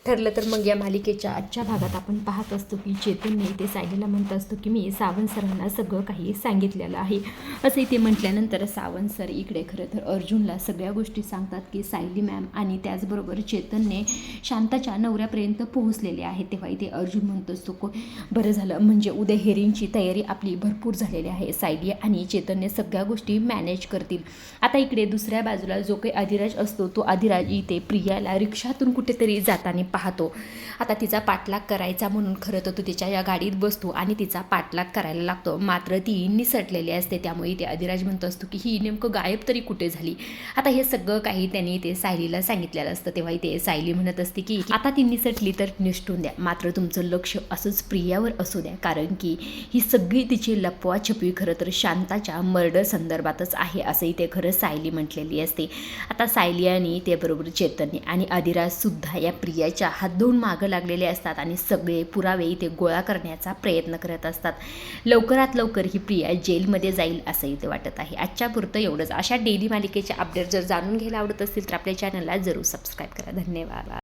ठरलं तर मग या मालिकेच्या आजच्या भागात आपण पाहत असतो की चेतनने ते सायलीला म्हणत असतो की मी सावंत सरांना सगळं काही सांगितलेलं आहे. असं इथे म्हटल्यानंतर सावंत सर इकडे खरं तर अर्जुनला सगळ्या गोष्टी सांगतात की सायली मॅम आणि त्याचबरोबर चेतनने शांताच्या नवऱ्यापर्यंत पोहोचलेले आहे. तेव्हा इथे अर्जुन म्हणत असतो बरं झालं, म्हणजे उद्या हेरिंगची तयारी आपली भरपूर झालेली आहे. सायली आणि चेतनने सगळ्या गोष्टी मॅनेज करतील. आता इकडे दुसऱ्या बाजूला जो काही अधिराज असतो तो अधिराज इथे प्रियाला रिक्षातून कुठेतरी जाताना पाहतो. आता तिचा पाठलाग करायचा म्हणून खरं तर तो तिच्या या गाडीत बसतो आणि तिचा पाठलाग करायला लागतो. मात्र ती निसटलेली असते. त्यामुळे ते अधिराज म्हणत असतो की ही नेमकं गायब तरी कुठे झाली. आता हे सगळं काही त्यांनी ते सायलीला सांगितलेलं असतं. तेव्हा ते सायली म्हणत असते की आता ती निसटली तर निसटून द्या, मात्र तुमचं लक्ष असंच प्रियावर असू द्या, कारण की ही सगळी तिची लपवाछपवी खरं तर शांताच्या मर्डर संदर्भातच आहे असंही ते खरं सायली म्हटलेली असते. आता सायली आणि त्याबरोबर चेतन आणि अधिराज सुद्धा या प्रियाच्या हात धुवून मागं लागलेले असतात आणि सगळे पुरावे इथे गोळा करण्याचा प्रयत्न करत असतात. लवकरात लवकर ही प्रिया जेलमध्ये जाईल असंही ते वाटत आहे. आजच्या पुरतं एवढंच. अशा डेली मालिकेच्या अपडेट जर जाणून घ्यायला आवडत असतील तर आपल्या चॅनलला जरूर सबस्क्राईब करा. धन्यवाद.